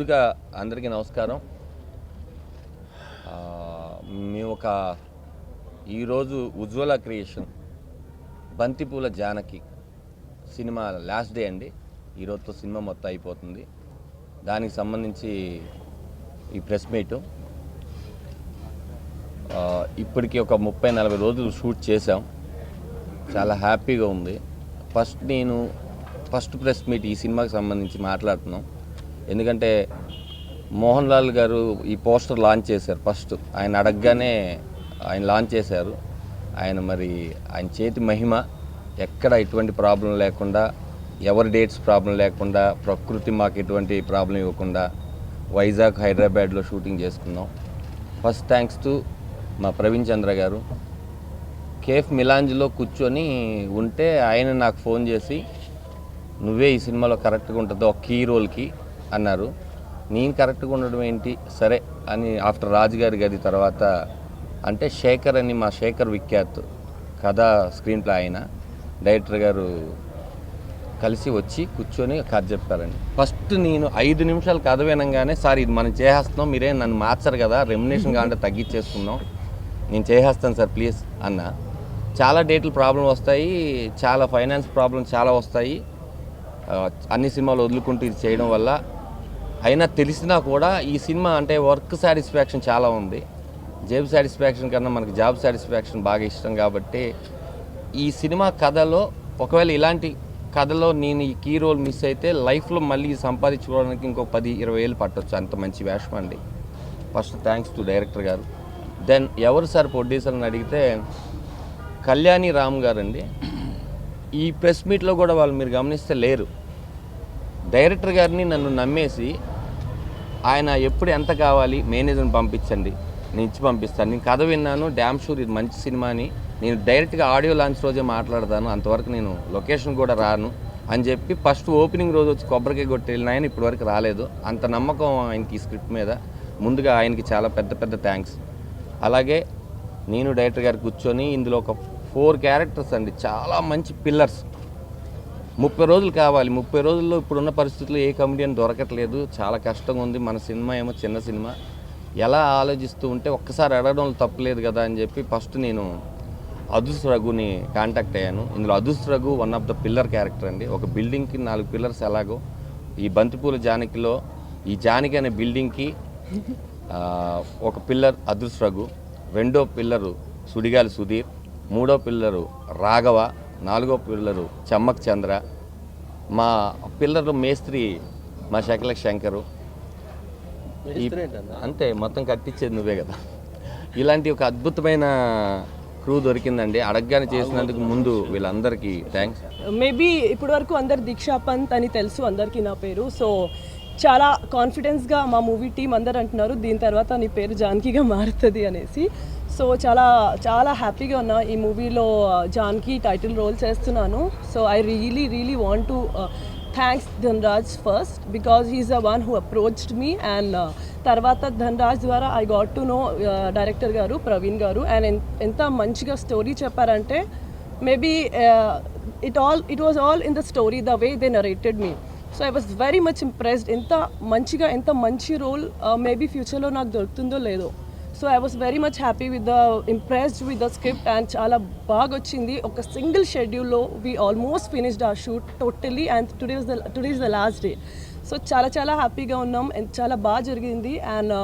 ముందుగా అందరికీ నమస్కారం. మేము ఈరోజు ఉజ్వల క్రియేషన్ బంతిపూల జానకి సినిమా లాస్ట్ డే అండి. ఈరోజుతో సినిమా మొత్తం అయిపోతుంది. దానికి సంబంధించి ఈ ప్రెస్ మీటు ఇప్పటికీ ఒక 30-40 రోజులు షూట్ చేసాం. చాలా హ్యాపీగా ఉంది. ఫస్ట్ ప్రెస్ మీట్ ఈ సినిమాకి సంబంధించి మాట్లాడుతున్నాం. ఎందుకంటే మోహన్ లాల్ గారు ఈ పోస్టర్ లాంచ్ చేశారు. ఫస్ట్ ఆయన అడగగానే ఆయన లాంచ్ చేశారు. ఆయన చేతి మహిమ, ఎక్కడ ఎటువంటి ప్రాబ్లం లేకుండా, ఎవరి డేట్స్ ప్రాబ్లం లేకుండా, ప్రకృతి మాకు ఎటువంటి ప్రాబ్లం ఇవ్వకుండా వైజాగ్, హైదరాబాద్లో షూటింగ్ చేసుకున్నాం. ఫస్ట్ థ్యాంక్స్ టు మా ప్రవీణ్ చంద్ర గారు. కేఫ్ మిలాంజ్లో కూర్చొని ఉంటే ఆయన నాకు ఫోన్ చేసి, నువ్వే ఈ సినిమాలో కరెక్ట్గా ఉంటుందో ఒక కీ రోల్కి అన్నారు. నేను కరెక్ట్గా ఉండడం ఏంటి సరే అని ఆఫ్టర్ రాజు గారి గది తర్వాత అంటే శేఖర్ అని, మా శేఖర్ విఖ్యాత్ కథ స్క్రీన్ ప్లే ఆయన డైరెక్టర్ గారు కలిసి వచ్చి కూర్చొని కథ చెప్పారండి. ఫస్ట్ నేను 5 నిమిషాలు కథ వినంగానే, సార్ ఇది మనం చేసేస్తున్నాం, మీరేం నన్ను మార్చరు కదా, రెమ్యునేషన్ కావాలంటే తగ్గించేసుకుందాం, నేను చేసేస్తాను సార్ ప్లీజ్ అన్న. చాలా డేట్లు ప్రాబ్లం వస్తాయి, చాలా ఫైనాన్స్ ప్రాబ్లమ్స్ చాలా వస్తాయి, అన్ని సినిమాలు వదులుకుంటూ ఇది చేయడం వల్ల. అయినా తెలిసినా కూడా ఈ సినిమా అంటే వర్క్ సాటిస్ఫాక్షన్ చాలా ఉంది. జాబ్ సాటిస్ఫాక్షన్ కన్నా మనకి జాబ్ సాటిస్ఫాక్షన్ బాగా ఇష్టం కాబట్టి ఈ సినిమా కథలో ఒకవేళ ఇలాంటి కథలో నేను ఈ కీ రోల్ మిస్ అయితే లైఫ్లో మళ్ళీ సంపాదించుకోవడానికి ఇంకో 10-20 ఏళ్ళు పట్టవచ్చు. అంత మంచి వేషం అండి. ఫస్ట్ థ్యాంక్స్ టు డైరెక్టర్ గారు. దెన్ ఎవరు సార్ ప్రొడ్యూసర్ని అడిగితే కళ్యాణి రామ్ గారు అండి. ఈ ప్రెస్ మీట్లో కూడా వాళ్ళు మీరు గమనిస్తే లేరు. డైరెక్టర్ గారిని నన్ను నమ్మేసి ఆయన ఎప్పుడు ఎంత కావాలి మేనేజర్ని పంపించండి, నేను ఇచ్చి పంపిస్తాను, నేను కథ విన్నాను, డ్యామ్ షూర్ ఇది మంచి సినిమా అని, నేను డైరెక్ట్గా ఆడియో లాంచ్ రోజే మాట్లాడతాను, అంతవరకు నేను లొకేషన్ కూడా రాను అని చెప్పి ఫస్ట్ ఓపెనింగ్ రోజు వచ్చి కొబ్బరికాయ కొట్టి వెళ్ళిన ఆయన ఇప్పటివరకు రాలేదు. అంత నమ్మకం ఆయనకి ఈ స్క్రిప్ట్ మీద. ముందుగా ఆయనకి చాలా పెద్ద థ్యాంక్స్. అలాగే నేను డైరెక్టర్ గారు కూర్చొని ఇందులో ఒక 4 క్యారెక్టర్స్ అండి, చాలా మంచి పిల్లర్స్. 30 రోజులు కావాలి. 30 రోజుల్లో ఇప్పుడున్న పరిస్థితుల్లో ఏ కమెడియన్ దొరకట్లేదు, చాలా కష్టంగా ఉంది. మన సినిమా ఏమో చిన్న సినిమా, ఎలా ఆలోచిస్తూ ఉంటే ఒక్కసారి అడగడంలో తప్పలేదు కదా అని చెప్పి ఫస్ట్ నేను అదుర్స్ రఘుని కాంటాక్ట్ అయ్యాను. ఇందులో Adhurs Raghu one of the pillar character అండి. ఒక బిల్డింగ్కి 4 పిల్లర్స్ ఎలాగో ఈ బంతిపూల జానకిలో ఈ జానకి అనే బిల్డింగ్కి ఒక పిల్లర్ అదుర్స్ రఘు, 2వ పిల్లరు సుడిగాలి సుధీర్, 3వ పిల్లరు రాఘవ, 4వ పిల్లరు చమ్మక్ చంద్ర, మా పిల్లరు మేస్త్రి మా శకలక్ శంకరు. అంతే, మొత్తం కట్టించేది నువ్వే కదా. ఇలాంటి ఒక అద్భుతమైన క్రూ దొరికిందండి. అడగగానే చేసినందుకు ముందు వీళ్ళందరికీ థ్యాంక్స్. మేబీ ఇప్పటి వరకు అందరు దీక్షా పంత్ అని తెలుసు అందరికీ నా పేరు. సో చాలా కాన్ఫిడెన్స్గా మా మూవీ టీం అందరు అంటున్నారు దీని తర్వాత నీ పేరు జానకిగా మారుతుంది అనేసి. సో చాలా హ్యాపీగా ఉన్నా ఈ మూవీలో జానకి టైటిల్ రోల్ చేస్తున్నాను. So I really want to thanks Dhanraj first, because he's the one who approached me. And తర్వాత ధన్రాజ్ ద్వారా I got to know director గారు ప్రవీణ్ గారు. అండ్ ఎంత మంచిగా స్టోరీ చెప్పారంటే, maybe it was all in the story, the way they narrated me. So I was very much impressed. ఎంత మంచి role maybe ఫ్యూచర్లో నాకు దొరుకుతుందో లేదో. So I was very much happy impressed with the script. And చాలా బాగా వచ్చింది. ఒక సింగిల్ షెడ్యూల్లో వీ ఆల్మోస్ట్ ఫినిష్డ్ ఆ shoot totally. And today is the last day. So చాలా హ్యాపీగా ఉన్నాం. అండ్ చాలా బాగా జరిగింది. And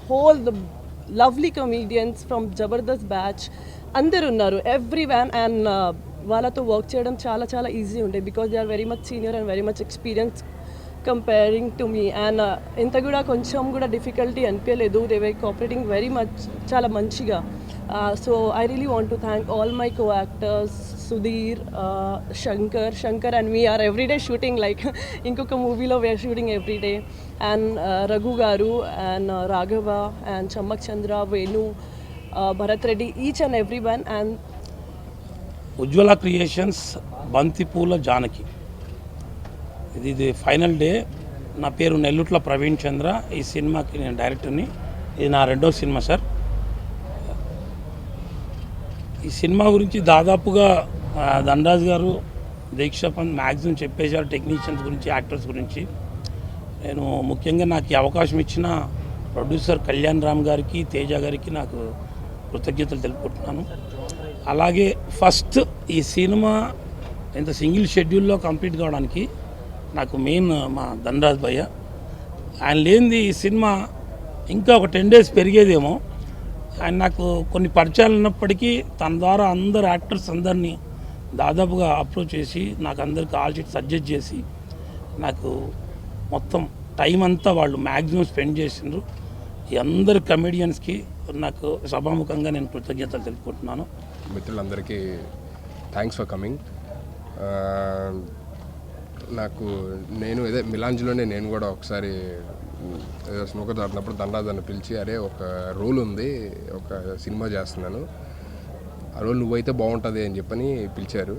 whole the lovely comedians from Jabardasth batch అందరు ఉన్నారు, ఎవ్రీ వన్. అండ్ వాళ్ళతో వర్క్ చేయడం చాలా ఈజీ ఉండే, because they are very much senior and very much experience comparing to me. And ఇంత కూడా కొంచెం కూడా డిఫికల్టీ అనిపించలేదు. They were cooperating very much, చాలా మంచిగా. So I really want to thank all my co actors, Sudheer, Shankar and me are everyday shooting, like ఇంకొక మూవీలో we are shooting everyday. And Raghu garu and Raghava and Chammak Chandra, Venu, Bharath Reddy, each and every one. And Ujwala creations Banthipoola Janaki ఇది final day. నా పేరు నెల్లుట్ల ప్రవీణ్ చంద్ర. ఈ సినిమాకి నేను డైరెక్టర్ని. ఇది నా 2వ సినిమా సార్. ఈ సినిమా గురించి దాదాపుగా ధనరాజ్ గారు, దీక్షా పంత్ మ్యాక్సిమం చెప్పేశారు, టెక్నీషియన్స్ గురించి, యాక్టర్స్ గురించి. నేను ముఖ్యంగా నాకు ఈ అవకాశం ఇచ్చిన ప్రొడ్యూసర్ కళ్యాణ్ రామ్ గారికి, తేజ గారికి నాకు కృతజ్ఞతలు తెలుపుకుంటున్నాను. అలాగే ఫస్ట్ ఈ సినిమా ఇంత సింగిల్ షెడ్యూల్లో కంప్లీట్ కావడానికి నాకు మెయిన్ మా ధనరాజ్ భయ్య. ఆయన లేనిది ఈ సినిమా ఇంకా ఒక 10 days పెరిగేదేమో. ఆయన నాకు కొన్ని పరిచయాలు ఉన్నప్పటికీ తన ద్వారా అందరు యాక్టర్స్ అందరినీ దాదాపుగా అప్రోచ్ చేసి నాకు అందరికి ఆల్ షీట్ సజెస్ట్ చేసి నాకు మొత్తం టైం అంతా వాళ్ళు మ్యాక్సిమం స్పెండ్ చేసిండ్రు. ఈ అందరు కమెడియన్స్కి నాకు సభాముఖంగా నేను కృతజ్ఞతలు తెలుపుకుంటున్నాను. మిత్రులందరికీ థ్యాంక్స్ ఫర్ కమింగ్. నాకు ఇదే మిలాంజ్లోనే నేను కూడా ఒకసారి స్నూకర్ ఆడినప్పుడు ధనరాజ్ అని పిలిచి, అరే ఒక రోల్ ఉంది, ఒక సినిమా చేస్తున్నాను, ఆ రోల్ నువ్వైతే బాగుంటుంది అని చెప్పని పిలిచారు.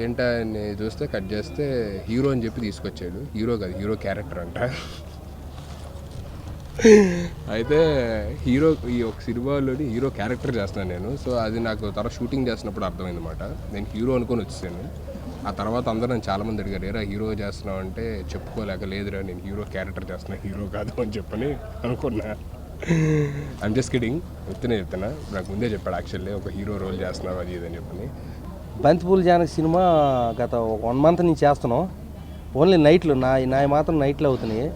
ఏంటని చూస్తే కట్ చేస్తే హీరో అని చెప్పి తీసుకొచ్చాడు. హీరో కాదు, హీరో క్యారెక్టర్ అంట. అయితే హీరో ఈ ఒక సినిమాలోని హీరో క్యారెక్టర్ చేస్తున్నాను నేను. సో అది నాకు తర్వాత షూటింగ్ చేస్తున్నప్పుడు అర్థమైంది అనమాట. నేను హీరో అనుకొని వచ్చేసాను. ఆ తర్వాత అందరూ నన్ను చాలామంది అడిగారు, ఏరా హీరో చేస్తున్నావు అంటే చెప్పుకోలేక, లేదురా నేను హీరో క్యారెక్టర్ చేస్తున్నా, హీరో కాదు అని చెప్పని అనుకున్నా. ఐమ్ జస్ట్ కిడింగ్, చెప్తున్నా. నాకు ముందే చెప్పాడు యాక్చువల్లీ, ఒక హీరో రోల్ చేస్తున్నావు అది ఇది అని చెప్పని. బంతిపూల జానకి సినిమా గత 1 month నుంచి చేస్తున్నాం. ఓన్లీ నైట్లు నా మాత్రం నైట్లు అవుతున్నాయి.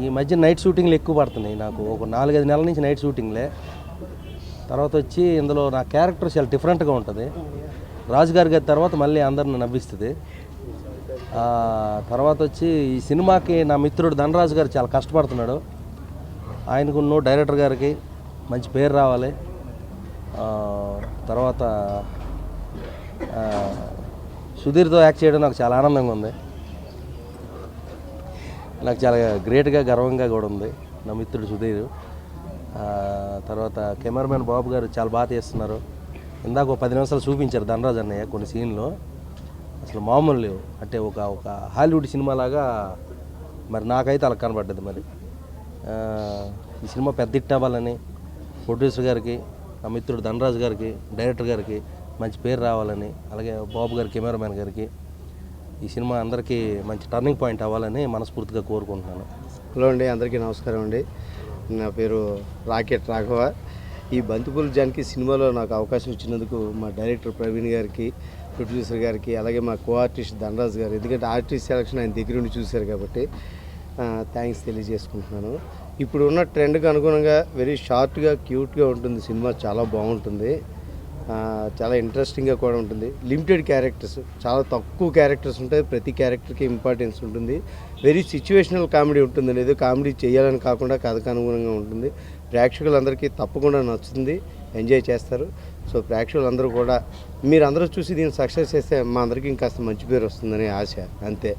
ఈ మధ్య నైట్ షూటింగ్లు ఎక్కువ పడుతున్నాయి నాకు. ఒక 4-5 నెలల నుంచి నైట్ షూటింగ్లే. తర్వాత వచ్చి ఇందులో నా క్యారెక్టర్ చాలా డిఫరెంట్గా ఉంటుంది. రాజుగారి గారి తర్వాత మళ్ళీ అందరిని నవ్విస్తుంది. తర్వాత వచ్చి ఈ సినిమాకి నా మిత్రుడు ధనరాజు గారు చాలా కష్టపడుతున్నాడు. ఆయనకున్న డైరెక్టర్ గారికి మంచి పేరు రావాలి. తర్వాత సుధీర్తో యాక్ట్ చేయడం నాకు చాలా ఆనందంగా ఉంది. నాకు చాలా గ్రేట్గా, గర్వంగా కూడా ఉంది నా మిత్రుడు సుధీర్. తర్వాత కెమెరామెన్ బాబు గారు చాలా బాగా తీస్తున్నారు. ఇందాక ఒక 10 నిమిషాలు చూపించారు ధనరాజ్ అన్నయ్య కొన్ని సీన్లు, అసలు మామూలు లేవు. అంటే ఒక హాలీవుడ్ సినిమా లాగా మరి నాకైతే అలా కనబడ్డది. మరి ఈ సినిమా పెద్ద హిట్ అవ్వాలని ప్రొడ్యూసర్ గారికి, నా మిత్రుడు ధనరాజ్ గారికి, డైరెక్టర్ గారికి మంచి పేరు రావాలని, అలాగే బాబు గారి కెమెరామెన్ గారికి ఈ సినిమా అందరికీ మంచి టర్నింగ్ పాయింట్ అవ్వాలని మనస్ఫూర్తిగా కోరుకుంటున్నాను. హలో అండి, అందరికీ నమస్కారం అండి. నా పేరు రాకెట్ రాఘవ. ఈ బంతిపూల జానకి సినిమాలో నాకు అవకాశం ఇచ్చినందుకు మా డైరెక్టర్ ప్రవీణ్ గారికి, ప్రొడ్యూసర్ గారికి, అలాగే మా కో ఆర్టిస్ట్ ధనరాజ్ గారు, ఎందుకంటే ఆర్టిస్ట్ సెలక్షన్ ఆయన దగ్గరుండి చూశారు కాబట్టి థ్యాంక్స్ తెలియజేసుకుంటున్నాను. ఇప్పుడు ఉన్న ట్రెండ్కి అనుగుణంగా వెరీ షార్ట్గా, క్యూట్గా ఉంటుంది సినిమా. చాలా బాగుంటుంది, చాలా ఇంట్రెస్టింగ్గా కూడా ఉంటుంది. లిమిటెడ్ క్యారెక్టర్స్, చాలా తక్కువ క్యారెక్టర్స్ ఉంటాయి. ప్రతి క్యారెక్టర్కి ఇంపార్టెన్స్ ఉంటుంది. వెరీ సిచ్యువేషనల్ కామెడీ ఉంటుంది. ఏదో కామెడీ చేయాలని కాకుండా కథకు అనుగుణంగా ఉంటుంది. ప్రేక్షకులందరికీ తప్పకుండా నచ్చుతుంది, ఎంజాయ్ చేస్తారు. సో ప్రేక్షకులందరూ కూడా మీరందరూ చూసి దీన్ని సక్సెస్ చేస్తే మా అందరికీ ఇంకాస్త మంచి పేరు వస్తుందని ఆశ. అంతే.